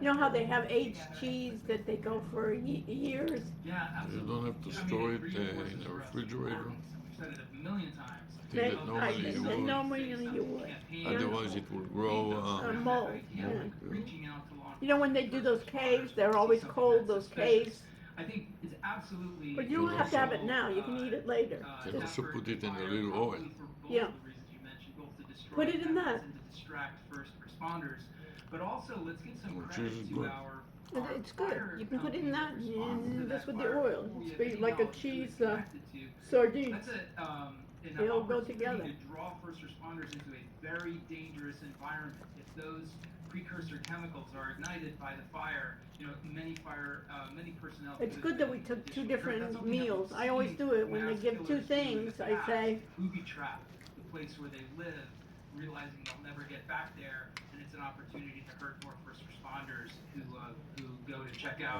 You know how they have aged cheese that they go for years? You don't have to store it in a refrigerator. I think that normally you would. Normally you would. Yeah. Otherwise, it would grow Mold. Yeah. mold. Yeah. You know when they do those caves, they're always cold, those caves. But you You don't have to also have it now. You can eat it later. can also put it in a little oil. Yeah. Put it in that. Cheese is good. It's good. You can put it in that and just with the oil. It's like a cheese sardine. They all go together. It's good that we took two different meals. I always do it when they give two things. I say, I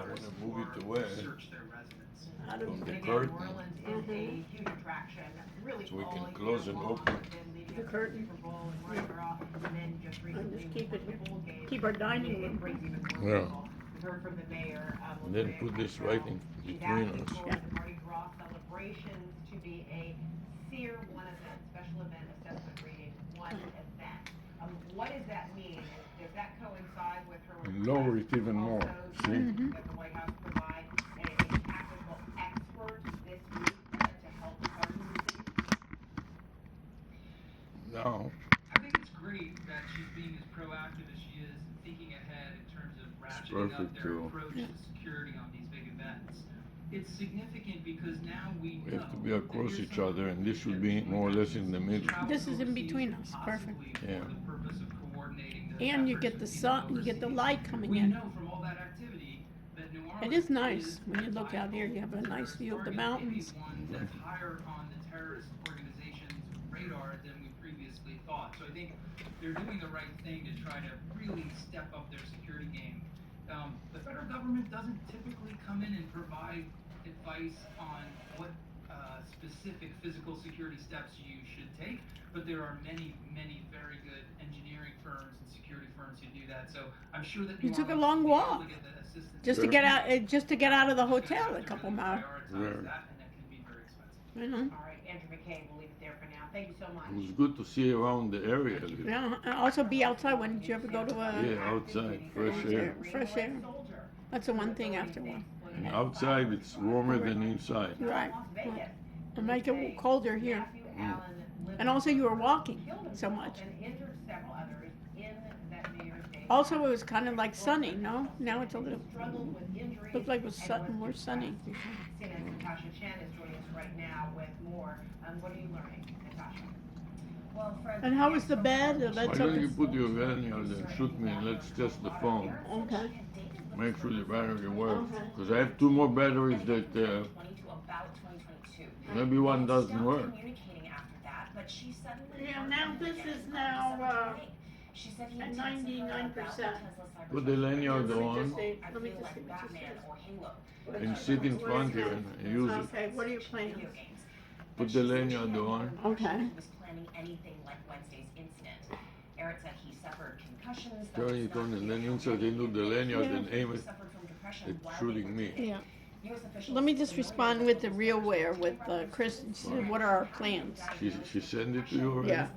want to move it away how do from the we curtain Really so we can close and open. the curtain? And just keep our dining room. Yeah. Heard from the mayor. And then put this right in between us. The Mardi Gras celebrations to be a SEER 1 event, special event assessment rating 1 event. What does that mean? Does that coincide with her And lower it even more. also See? that the White House provide a tactical expert this week to help govern the city? Now, I think it's great that she's being as proactive as she is and thinking ahead in terms of ratcheting up perfect their too. approach to security on these big events. It's significant because now we we have to be across each other, and this should be more or less in the middle. This is in between us. Perfect. Yeah. And you get the sun, you get the light coming in. It is nice when you look out here. You have a nice view of the mountains. That's higher on the terrorist organization's radar than we previously thought. So I think they're doing the right thing to try to really step up their security game. The federal government doesn't typically come in and provide advice on what specific physical security steps you should take, but there are many, many very good engineering firms and security firms who do that. So I'm sure that You took a New long Orleans will be able walk to get the assistance just to Sure. get out, of the hotel a couple miles. Yeah. Prioritize that, and that can be very expensive. You know. All right, Andrew McKay, we'll leave it there for now. Thank you so much. It was good to see around the area. a little. Yeah. And also be outside. When did you ever go to a Yeah, outside, fresh air. fresh air? That's the one thing after one. And outside, it's warmer than inside. Right. And make it colder here. And also you were walking so much. Also it was kind of like sunny, no? Now it's a little, looked like it was more sunny. CNN's Natasha Chen is joining us right now with more. What are you learning, Natasha? Well, Fred, And how was the bed? Why don't you put your lanyard and shoot me and let's test the phone. Okay. Make sure the battery works. Because I have two more batteries that maybe one doesn't work. Yeah, now this is now at 99%. Put the lanyard on Let me just see what you said. and sit in front here and use it. Okay, what are your plans? Put the lanyard on. Okay. Turn it on and then insert into the lanyard and aim it at shooting me. Yeah. Let me just respond with the realware with Chris. She said, what are our plans? She sent it to you already? Yeah.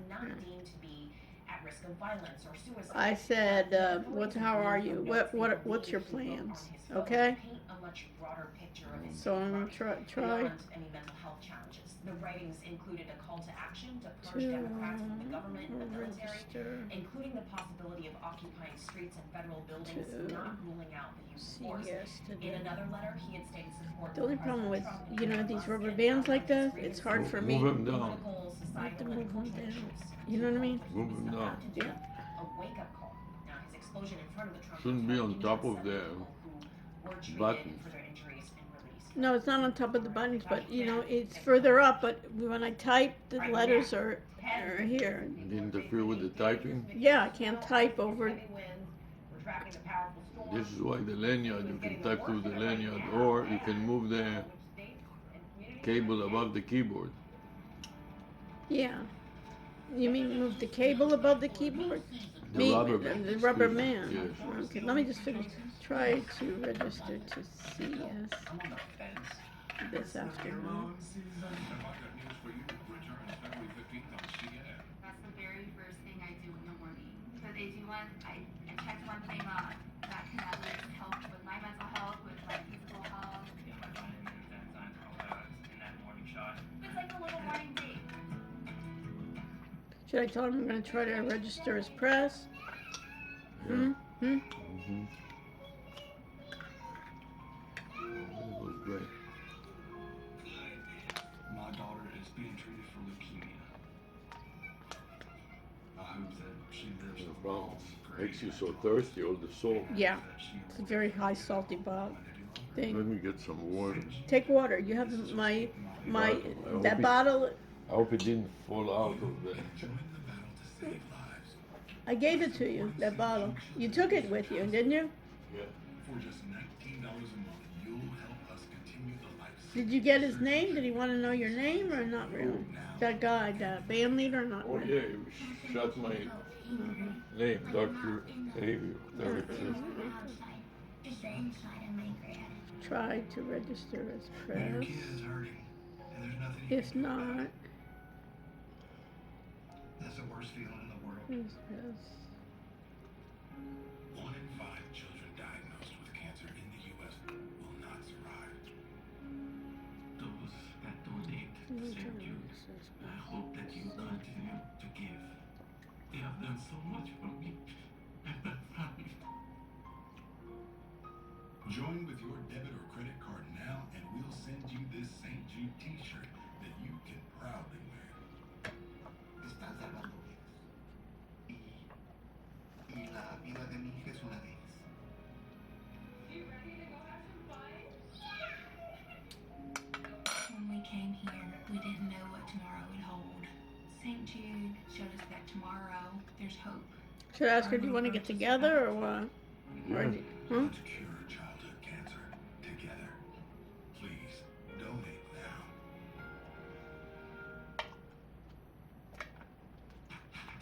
I said, how are you? What's your plans? Okay. So I'm gonna try. The writings included a call to action to purge Democrats from the government and the military, including the possibility of occupying streets and federal buildings, not ruling out the use of force. In another letter, he had stated support. The only problem with, these rubber bands like that, it's hard for me. Move him down. I have to move them down. You know what I mean? Move him down. Yeah. A wake-up call. Now, his explosion in front of the Trump Shouldn't be on top of the button. No, it's not on top of the buttons, but it's further up. But when I type, the letters are here. It interfere with the typing. Yeah, I can't type over. This is why the lanyard, you can type through the lanyard, or you can move the cable above the keyboard. Yeah. You mean move the cable above the keyboard? The Me, rubber the band. rubber Excuse me. man. Yes. Okay, let me just finish. Try to register to CS I'm on the fence. this afternoon. Have I got news for you? Returns February 15th on CNN. That's the very first thing I do in the morning. Because I checked one thing that can at least help with my mental health, with my physical health. Yeah, my vitamins, enzymes, and all that is in that morning shot. It's like a little morning date. Should I tell him I'm going to try to register as press? Yeah. Hmm? Mm-hmm. That was great. My daughter is being treated for leukemia. I hope that she lives No a problem. long, Makes you so thirsty, all the salt. Yeah, it's a very high salty thing. Let me get some water. Take water. You have my Bottle. that bottle. I hope it didn't fall out of the. Join the battle to save lives. I gave it to you. That bottle. You took it with you, didn't you? Yeah. For just $19 a month, you'll help us continue the life. Did you get his name? Did he want to know your name or not really? That guy, the band leader, not Oh really? yeah, you shot my name, Dr. Avio. There it is. Try to register as Your press. kid is hurting, and there's nothing you If can do about not, it. That's the worst feeling in the world. yes. 1 in 5 children diagnosed with cancer in the U.S. will not survive. Those that donate to St. Jude, I hope that you continue to give. They have done so much for me and my family. Join with your debit or credit card now, and we'll send you this St. Jude t-shirt that you can proudly wear. Están salvando vidas. Y la vida de mi hija es una de ellas. When we came here, we didn't know what tomorrow would hold. St. Jude showed us that tomorrow there's hope. Should I ask her, do you want to get together or what? Or Yeah. do- huh? To cure childhood cancer together. Please donate now.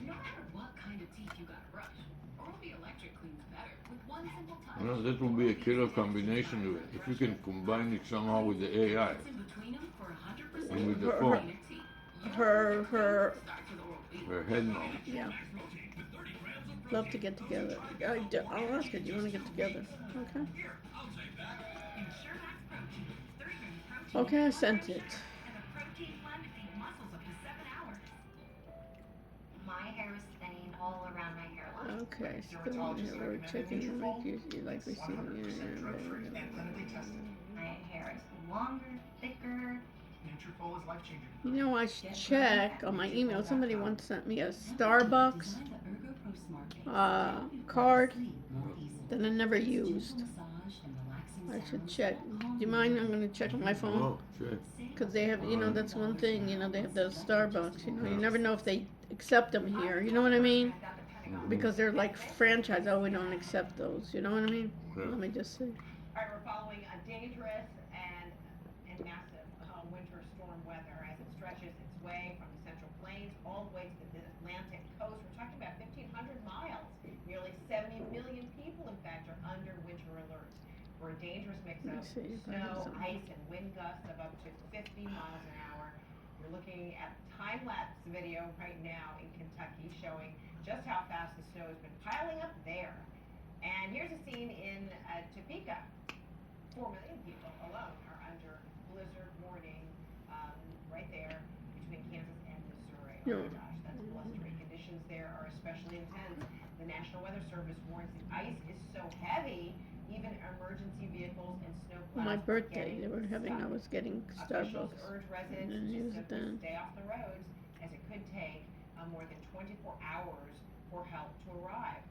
No matter what kind of teeth you got a brush, Oral B Electric cleans better with one simple touch. You know, that will be a killer combination with it. If you can combine it somehow with the AI What's in between them for 100% and with the Her- phone, Her, starts with Oral B. her head mount. yeah. Love to get together. I'll ask her, do you want to get together? Okay. Ensure Max Protein. 30 grams protein. Okay, I sent it. And a protein blend to feed muscles up to 7 hours. My hair was thinning all around my hairline. Okay, still here. We're checking to make you like receiving My hair is longer, thicker. Nutrafol is life-changing. You know, I should check on my email. Somebody once sent me a Starbucks card that I never used. I should check. Do you mind? I'm going to check on my phone. Oh, shit. Because they have, that's one thing, they have those Starbucks, you never know if they accept them here, you know what I mean? Because they're like franchise, oh, we don't accept those, you know what I mean? Yeah. Let me just see. All right, we're following a dangerous and massive winter storm weather as it stretches its way from the Central Plains all the way to the Atlantic coast. We're talking about 1,500 miles. Nearly 70 million people, in fact, are under winter alert for a dangerous mix of Let's see if I have snow, some. ice, and wind gusts of up to 50 miles an hour. We're looking at time-lapse video right now in Kentucky showing just how fast the snow has been piling up there. And here's a scene in Topeka. 4 million people alone are under blizzard warning right there between Kansas and Missouri. Oh my gosh, that's blustery. Conditions there are especially intense. The National Weather Service warns the ice is so heavy, even emergency vehicles and snowplows. My are birthday, getting they were having, I stuck. was getting Officials Starbucks. urge And residents then to use it simply then. stay off the roads as it could take more than 24 hours for help to arrive.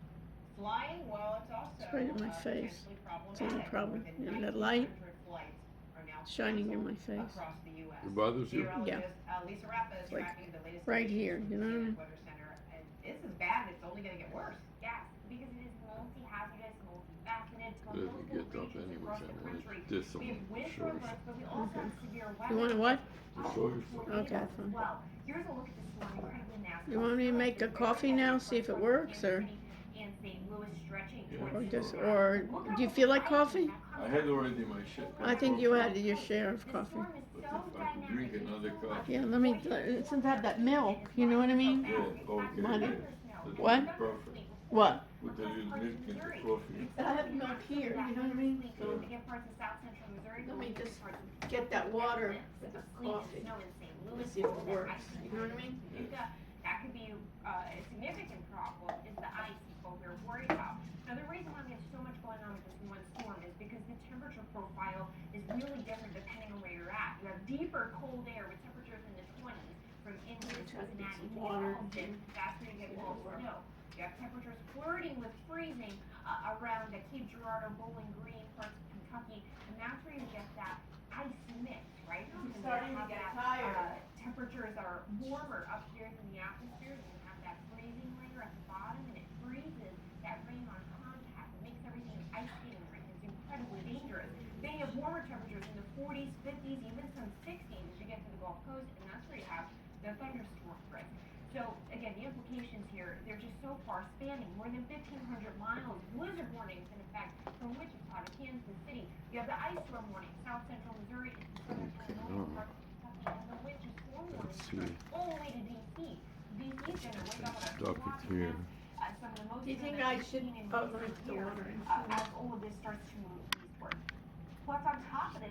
Flying, well, it's also It's right in my face. potentially It's the only problematic. problem. More than You know, that light 1,900 flights are now shining in my canceled face. across the U.S. It bothers you? Yeah. Meteorologist Lisa Rappa is Like, tracking the latest right conditions here, from you the know what I CNN mean? Weather Center, and this is bad. It's only going to get worse. Yes, because it is multi-hazardous, multifaceted, it's Let me multiple get up regions anyways. across I the wanted country. this on We have winter shoulders. alerts, but we also have severe weather. You want to what? The shoulders. Okay, fine. Well, here's a look at this morning, incredibly nasty. You want me to make a coffee now, see if it works, or? Yeah. Or just, or do you feel like coffee? I had already my shit. I think you had your share of coffee. But if I could drink another coffee. Yeah, let me, since I have that milk, you know what I mean? Yeah, okay. Money. Yeah. That What? would be perfect. What? Put a little milk in the coffee. I have milk here, you know what I mean? Yeah. Let me just get that water with the coffee. Let me see if it works, you know what I mean? That could be a significant problem is the ice is what we're worried about. Now the reason why we have so much going on with this one storm is because the temperature profile is really different depending on where you're at. You have deeper cold air with temperatures in the 20s from India, Cincinnati, to Charleston. That's where you get more snow. You have temperatures flirting with freezing around the Cape Girardeau, Bowling Green, parts of Kentucky, and that's where you get that ice mix, right? I'm Because starting you to have get that, tired. temperatures are warmer up here in the atmosphere, and you have that freezing layer at the bottom, and it freezes that rain on contact. It makes everything ice skating rink. It's incredibly dangerous. Then you have warmer temperatures in the 40s, 50s, even some 60s as you get to the Gulf Coast, and that's where you have the thunderstorm risk. So again, the implications here, they're just so far spanning, more than 1,500 miles. Blizzard warnings in effect from Wichita to Kansas City. You have the ice storm warning, south central Missouri and southern Illinois, parts of Kentucky, and the winter storm warning all the way to DC. DC's gonna wake up with a Stop it here. some of the most Do you think severe I should, heating in let me recent put the years, water in. as all of this starts to move eastward. Plus on top of this,